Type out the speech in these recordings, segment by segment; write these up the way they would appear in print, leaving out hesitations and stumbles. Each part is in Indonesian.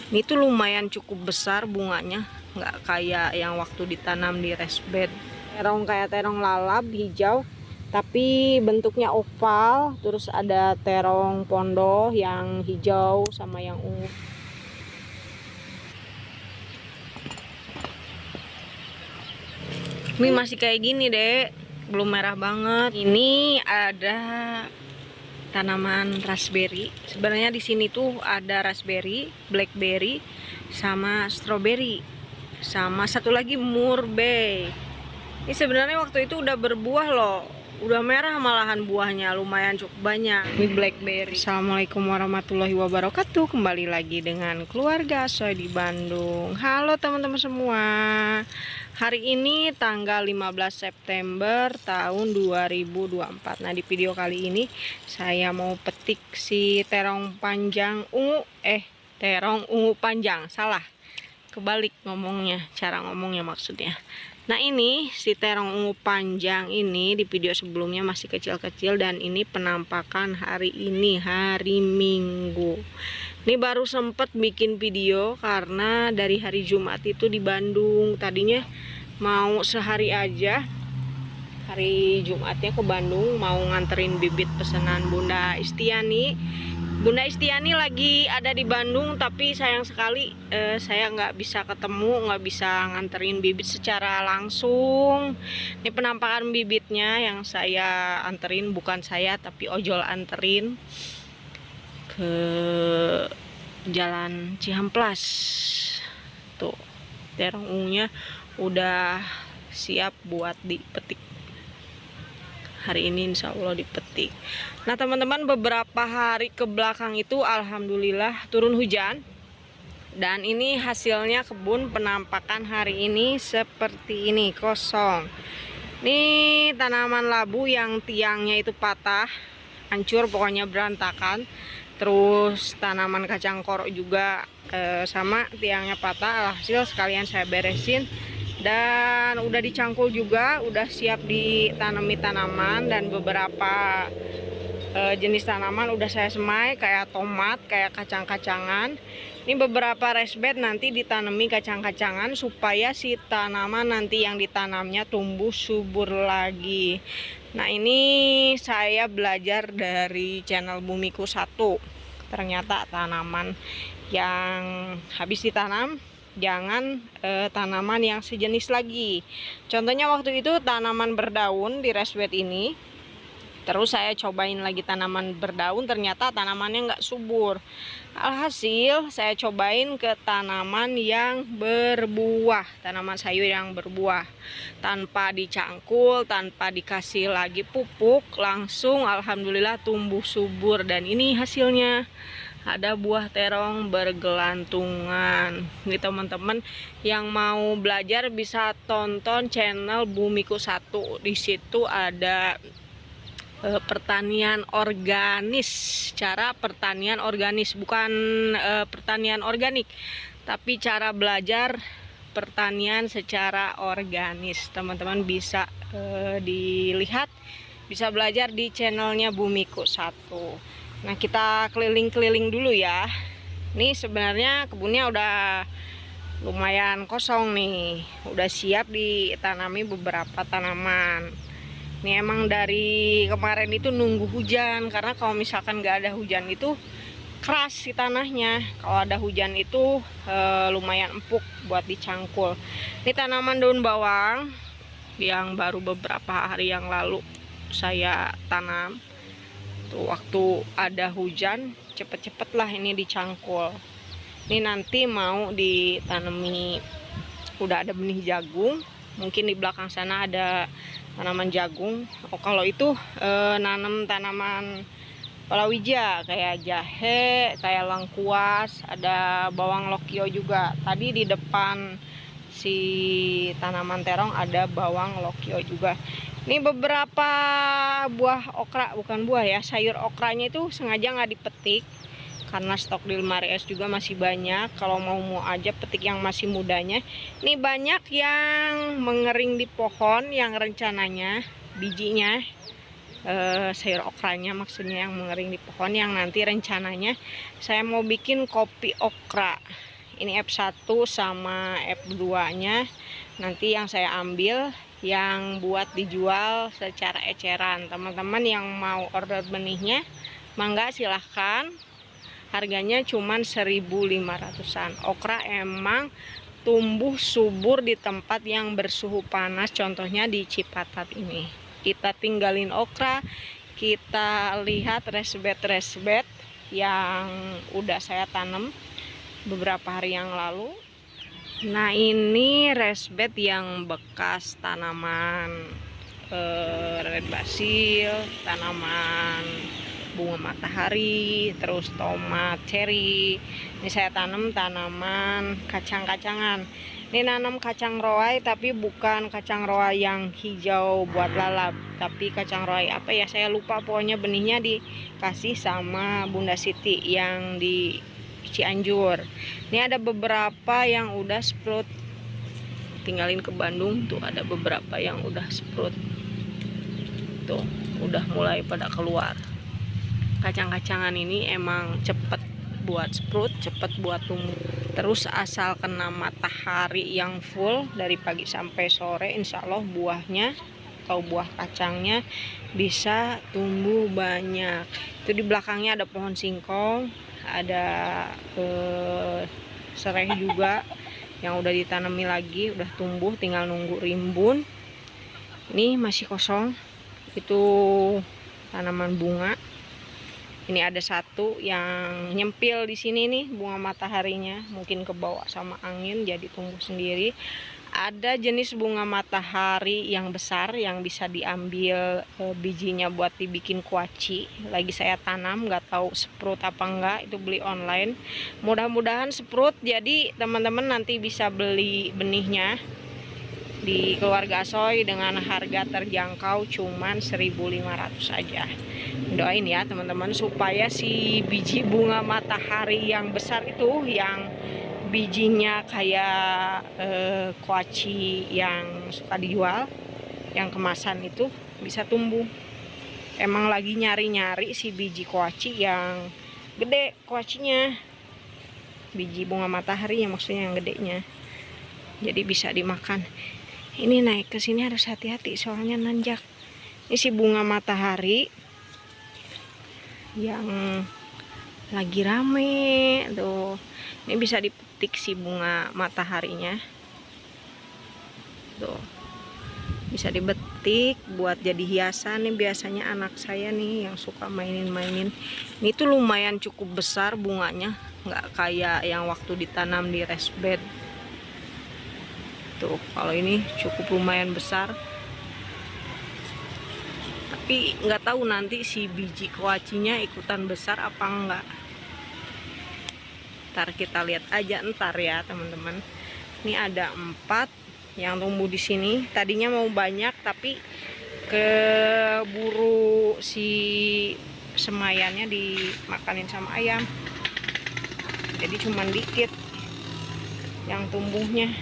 Ini tuh lumayan cukup besar bunganya, nggak kayak yang waktu ditanam di raised bed. Terong kayak terong lalap hijau, tapi bentuknya oval. Terus ada terong pondo yang hijau sama yang ungu. Ini masih kayak gini deh, belum merah banget. Ini ada tanaman raspberry. Sebenarnya di sini tuh ada raspberry, blackberry, sama strawberry, sama satu lagi murbei. Ini sebenarnya waktu itu udah berbuah loh, udah merah malahan buahnya, lumayan cukup banyak. Ini blackberry. Assalamualaikum warahmatullahi wabarakatuh. Kembali lagi dengan keluarga Soy di Bandung. Halo teman-teman semua. Hari ini tanggal 15 September tahun 2024. Nah, di video kali ini saya mau petik si terong panjang ungu. Terong ungu panjang, salah. Kebalik ngomongnya, cara ngomongnya maksudnya. Nah, ini si terong ungu panjang ini di video sebelumnya masih kecil-kecil, dan ini penampakan hari ini, hari Minggu. Ini baru sempet bikin video karena dari hari Jumat itu di Bandung. Tadinya mau sehari aja, hari Jumatnya ke Bandung mau nganterin bibit pesanan Bunda Istiani. Bunda Istiani lagi ada di Bandung, tapi sayang sekali saya nggak bisa ketemu, nggak bisa nganterin bibit secara langsung. Ini penampakan bibitnya yang saya anterin, bukan saya tapi ojol anterin ke Jalan Cihamplas. Tuh, terong ungunya udah siap buat dipetik. Hari ini insya Allah dipetik. Nah teman-teman, beberapa hari ke belakang itu alhamdulillah turun hujan. Dan ini hasilnya kebun penampakan hari ini seperti ini, kosong. Ini tanaman labu yang tiangnya itu patah, hancur pokoknya berantakan. Terus tanaman kacang korok juga sama, tiangnya patah. Alhasil sekalian saya beresin. Dan udah dicangkul juga, udah siap ditanami tanaman, dan beberapa jenis tanaman udah saya semai, kayak tomat, kayak kacang-kacangan. Ini beberapa raised bed nanti ditanami kacang-kacangan supaya si tanaman nanti yang ditanamnya tumbuh subur lagi. Nah, ini saya belajar dari channel Bumiku 1. Ternyata tanaman yang habis ditanam jangan tanaman yang sejenis lagi. Contohnya waktu itu tanaman berdaun di raised bed ini. Terus saya cobain lagi tanaman berdaun, ternyata tanamannya nggak subur. Alhasil saya cobain ke tanaman yang berbuah, tanaman sayur yang berbuah. Tanpa dicangkul, tanpa dikasih lagi pupuk, langsung alhamdulillah tumbuh subur. Dan ini hasilnya. Ada buah terong bergelantungan. Nih teman-teman yang mau belajar bisa tonton channel Bumiku 1. Di situ ada pertanian organis, cara pertanian organis, bukan pertanian organik, tapi cara belajar pertanian secara organis. Teman-teman bisa dilihat, bisa belajar di channelnya Bumiku 1. Nah, kita keliling-keliling dulu ya. Ini sebenarnya kebunnya udah lumayan kosong nih, udah siap ditanami beberapa tanaman. Ini emang dari kemarin itu nunggu hujan, karena kalau misalkan nggak ada hujan itu keras si tanahnya. Kalau ada hujan itu lumayan empuk buat dicangkul. Ini tanaman daun bawang yang baru beberapa hari yang lalu saya tanam. Tuh, waktu ada hujan cepet-cepet lah ini dicangkul. Ini nanti mau ditanami, udah ada benih jagung. Mungkin di belakang sana ada tanaman jagung. Oh, kalau itu nanam tanaman palawija kayak jahe, kayak lengkuas, ada bawang lokio juga. Tadi di depan si tanaman terong ada bawang lokio juga. Ini beberapa buah okra, bukan buah ya, sayur okranya itu sengaja nggak dipetik karena stok di lemari es juga masih banyak. Kalau mau aja petik yang masih mudanya. Ini banyak yang mengering di pohon, yang rencananya bijinya sayur okranya maksudnya yang mengering di pohon, yang nanti rencananya saya mau bikin kopi okra. Ini F1 sama F2 nya nanti yang saya ambil yang buat dijual secara eceran. Teman-teman yang mau order benihnya mangga silahkan, harganya cuman 1.500-an. Okra emang tumbuh subur di tempat yang bersuhu panas, contohnya di Cipatat ini. Kita tinggalin okra, kita lihat resbed yang udah saya tanam beberapa hari yang lalu. Nah, ini resbed yang bekas tanaman red basil, tanaman bunga matahari, terus tomat cherry. Ini saya tanam tanaman kacang-kacangan. Ini nanam kacang roai, tapi bukan kacang roai yang hijau buat lalap, tapi kacang roai apa ya, saya lupa, pokoknya benihnya dikasih sama Bunda Siti yang di Cianjur. Ini ada beberapa yang udah sprout, tinggalin ke Bandung tuh, ada beberapa yang udah sprout tuh, udah mulai pada keluar. Kacang-kacangan ini emang cepet buat sprout, cepet buat tumbuh. Terus asal kena matahari yang full dari pagi sampai sore, insya Allah buahnya atau buah kacangnya bisa tumbuh banyak. Itu di belakangnya ada pohon singkong, ada serai juga yang udah ditanami lagi, udah tumbuh, tinggal nunggu rimbun. Ini masih kosong, itu tanaman bunga. Ini ada satu yang nyempil di sini nih, bunga mataharinya mungkin kebawa sama angin jadi tumbuh sendiri. Ada jenis bunga matahari yang besar yang bisa diambil bijinya buat dibikin kuaci. Lagi saya tanam, nggak tahu sprout apa enggak, itu beli online. Mudah-mudahan sprout, jadi teman-teman nanti bisa beli benihnya di Keluarga Asoy dengan harga terjangkau cuman 1.500 saja. Doain ya teman-teman supaya si biji bunga matahari yang besar itu, yang bijinya kayak kuaci yang suka dijual, yang kemasan itu, bisa tumbuh. Emang lagi nyari-nyari si biji kuaci yang gede, kuacinya biji bunga matahari yang maksudnya yang gedenya, jadi bisa dimakan. Ini naik ke sini harus hati-hati soalnya nanjak. Ini si bunga matahari yang lagi rame tuh. Ini bisa dipetik si bunga mataharinya tuh, bisa dibetik buat jadi hiasan. Nih biasanya anak saya nih yang suka mainin-mainin. Ini tuh lumayan cukup besar bunganya, nggak kayak yang waktu ditanam di resbed tuh. Kalau ini cukup lumayan besar, tapi nggak tahu nanti si biji kuacinya ikutan besar apa enggak. Ntar kita lihat aja ntar ya teman-teman. Ini ada 4 yang tumbuh di sini. Tadinya mau banyak tapi keburu si semayannya dimakanin sama ayam, jadi cuman dikit yang tumbuhnya.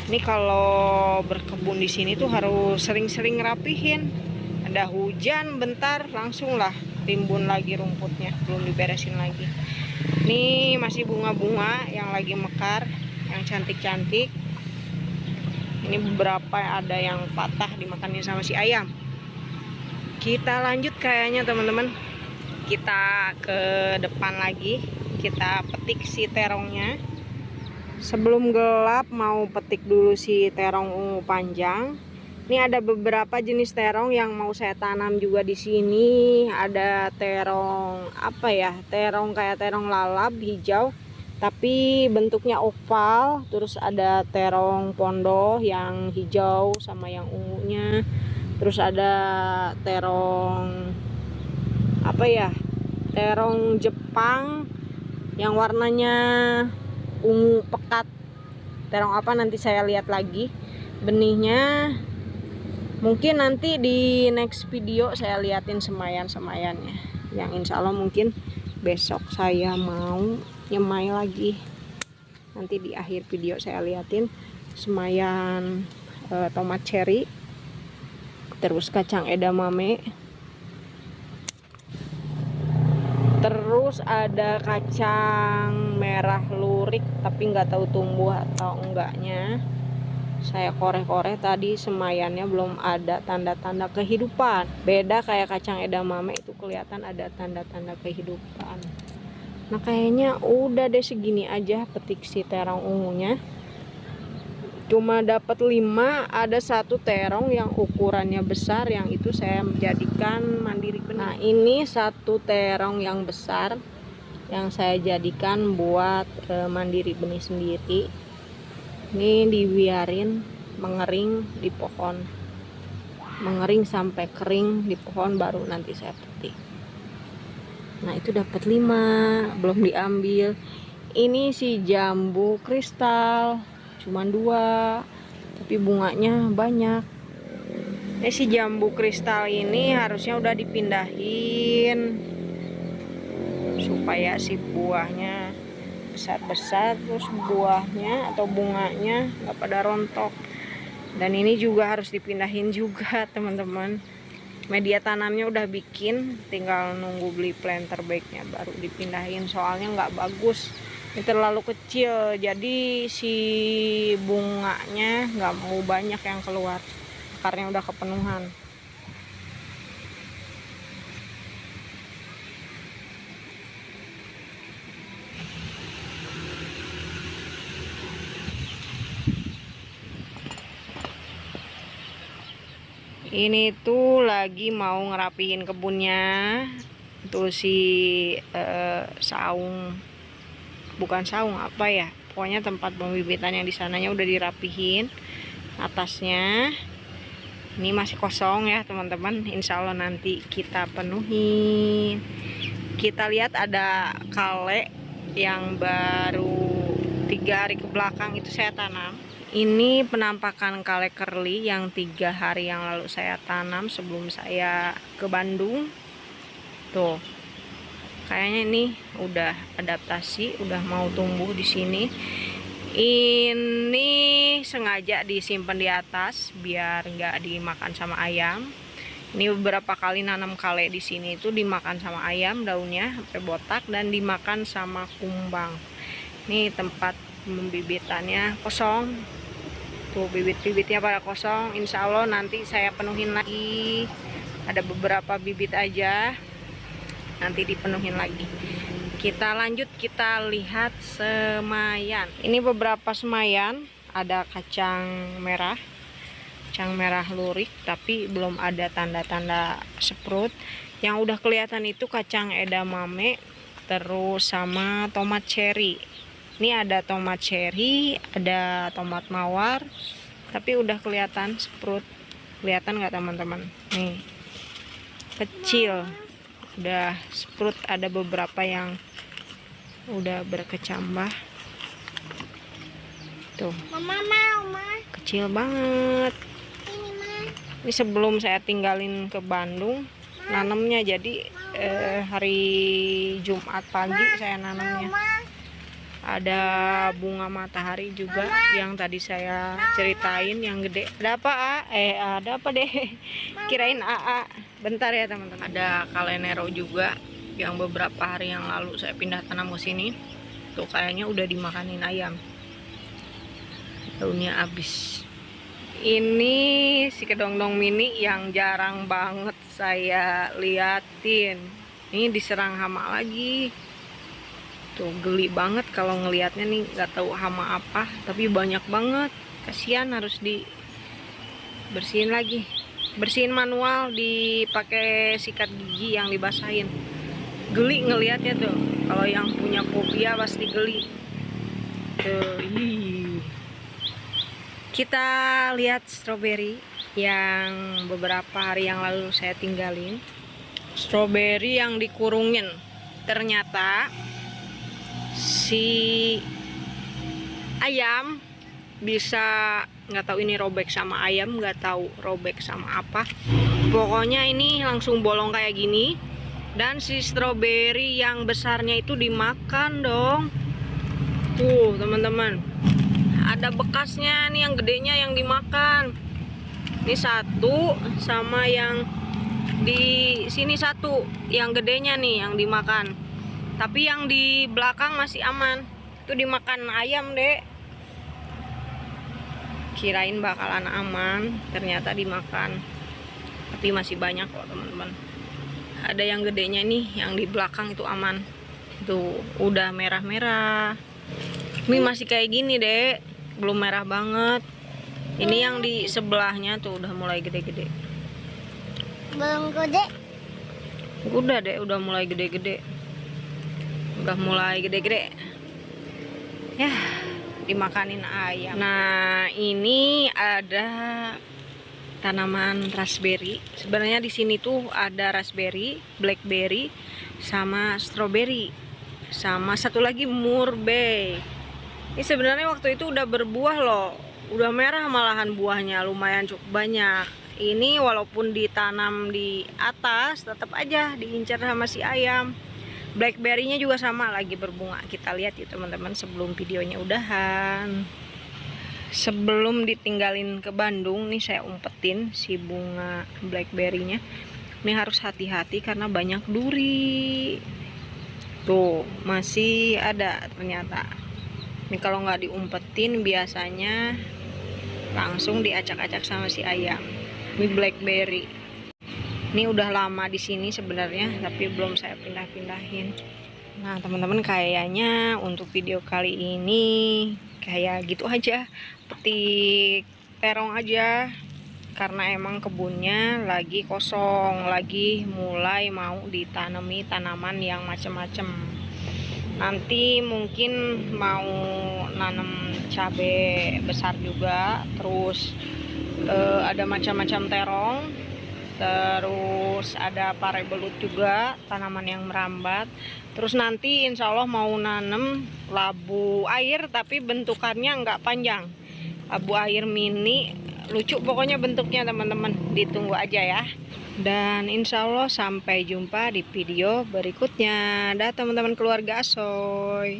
Ini kalau berkebun di sini tuh harus sering-sering rapihin. Ada hujan bentar langsung lah timbun lagi rumputnya, belum diberesin lagi. Ini masih bunga-bunga yang lagi mekar, yang cantik-cantik. Ini beberapa ada yang patah dimakanin sama si ayam. Kita lanjut kayaknya teman-teman. Kita ke depan lagi, kita petik si terongnya. Sebelum gelap mau petik dulu si terong ungu panjang. Ini ada beberapa jenis terong yang mau saya tanam juga di sini. Ada terong apa ya? Terong kayak terong lalap hijau, tapi bentuknya oval. Terus ada terong pondo yang hijau sama yang ungunya. Terus ada terong apa ya? Terong Jepang yang warnanya ungu pekat. Terong apa nanti saya lihat lagi benihnya. Mungkin nanti di next video saya liatin semayan-semayannya, yang insya Allah mungkin besok saya mau nyemai lagi. Nanti di akhir video saya liatin semayan tomat cherry, terus kacang edamame. Terus ada kacang merah lurik, tapi nggak tahu tumbuh atau enggaknya. Saya korek-korek tadi, semayannya belum ada tanda-tanda kehidupan. Beda kayak kacang edamame, itu kelihatan ada tanda-tanda kehidupan. Nah kayaknya udah deh, segini aja petik si terong ungunya. Cuma dapat 5, ada 1 terong yang ukurannya besar, yang itu saya jadikan mandiri benih. Nah ini 1 terong yang besar yang saya jadikan buat mandiri benih sendiri. Ini dibiarin mengering di pohon, mengering sampai kering di pohon, baru nanti saya petik. Nah itu dapat 5, belum diambil. Ini si jambu kristal, cuman 2, tapi bunganya banyak. Ini si jambu kristal ini harusnya udah dipindahin supaya si buahnya besar-besar, terus buahnya atau bunganya nggak pada rontok. Dan ini juga harus dipindahin juga teman-teman. Media tanamnya udah bikin, tinggal nunggu beli planter bagnya baru dipindahin, soalnya nggak bagus. Ini terlalu kecil, jadi si bunganya nggak mau banyak yang keluar, akarnya udah kepenuhan. Ini tuh lagi mau ngerapihin kebunnya. Tuh si saung, bukan saung, apa ya, pokoknya tempat pembibitan yang di sananya udah dirapihin. Atasnya ini masih kosong ya teman-teman, insya Allah nanti kita penuhin. Kita lihat ada kale yang baru 3 hari ke belakang itu saya tanam. Ini penampakan kale curly yang 3 hari yang lalu saya tanam sebelum saya ke Bandung. Tuh, kayaknya ini udah adaptasi, udah mau tumbuh di sini. Ini sengaja disimpan di atas biar nggak dimakan sama ayam. Ini beberapa kali nanam kale di sini itu dimakan sama ayam, daunnya sampai botak, dan dimakan sama kumbang. Ini tempat pembibitannya kosong. Tuh bibit-bibitnya pada kosong. Insya Allah nanti saya penuhin lagi. Ada beberapa bibit aja, nanti dipenuhin lagi. Kita lanjut, kita lihat semayan. Ini beberapa semayan. Ada kacang merah lurik, tapi belum ada tanda-tanda sprout. Yang udah kelihatan itu kacang edamame, terus sama tomat cherry. Ini ada tomat cherry, ada tomat mawar, tapi udah kelihatan sprout. Kelihatan nggak teman-teman? Nih, kecil, udah sprout. Ada beberapa yang udah berkecambah. Tuh, kecil banget. Ini sebelum saya tinggalin ke Bandung nanamnya, jadi hari Jumat pagi saya nanamnya. Ada bunga matahari juga yang tadi saya ceritain yang gede. Ada apa, A? Ada apa deh? Kirain AA. Bentar ya teman-teman. Ada kalenero juga yang beberapa hari yang lalu saya pindah tanam ke sini. Tuh kayaknya udah dimakanin ayam. Daunnya habis. Ini si kedongdong mini yang jarang banget saya liatin. Ini diserang hama lagi. Tuh geli banget kalau ngelihatnya nih, nggak tahu hama apa, tapi banyak banget. Kasihan, harus dibersihin lagi. Bersihin manual, dipakai sikat gigi yang dibasahin. Geli ngelihatnya tuh. Kalau yang punya fobia pasti geli. Tuh, kita lihat stroberi yang beberapa hari yang lalu saya tinggalin. Stroberi yang dikurungin. Ternyata si ayam bisa, nggak tahu ini robek sama ayam, nggak tahu robek sama apa, pokoknya ini langsung bolong kayak gini. Dan si stroberi yang besarnya itu dimakan dong. Tuh teman-teman, ada bekasnya nih, yang gedenya yang dimakan. Ini satu, sama yang di sini satu, yang gedenya nih yang dimakan. Tapi yang di belakang masih aman. Itu dimakan ayam, Dek. Kirain bakalan aman, ternyata dimakan. Tapi masih banyak kok, teman-teman. Ada yang gedenya nih, yang di belakang itu aman. Tuh, udah merah-merah. Ini masih kayak gini, Dek. Belum merah banget. Ini yang di sebelahnya tuh udah mulai gede-gede. Belum gede. Udah, Dek, udah mulai gede-gede. Udah mulai gede-gede. Ya, dimakanin ayam. Nah, ini ada tanaman raspberry. Sebenarnya di sini tuh ada raspberry, blackberry, sama strawberry, sama satu lagi murbei. Ini sebenarnya waktu itu udah berbuah loh, udah merah malahan buahnya, lumayan cukup banyak. Ini walaupun ditanam di atas, tetap aja diincar sama si ayam. Blackberry-nya juga sama, lagi berbunga. Kita lihat yuk teman-teman sebelum videonya udahan. Sebelum ditinggalin ke Bandung nih, saya umpetin si bunga blackberry-nya. Ini harus hati-hati karena banyak duri. Tuh, masih ada ternyata. Ini kalau nggak diumpetin biasanya langsung diacak-acak sama si ayam. Ini blackberry. Ini udah lama di sini sebenarnya, tapi belum saya pindah-pindahin. Nah, teman-teman, kayaknya untuk video kali ini kayak gitu aja. Petik terong aja. Karena emang kebunnya lagi kosong, lagi mulai mau ditanami tanaman yang macem-macem. Nanti mungkin mau nanam cabai besar juga, terus ada macam-macam terong, terus ada pare belut juga, tanaman yang merambat. Terus nanti insya Allah mau nanam labu air, tapi bentukannya nggak panjang, labu air mini, lucu pokoknya bentuknya teman-teman, ditunggu aja ya. Dan insya Allah sampai jumpa di video berikutnya. Dah teman-teman keluarga Asoy.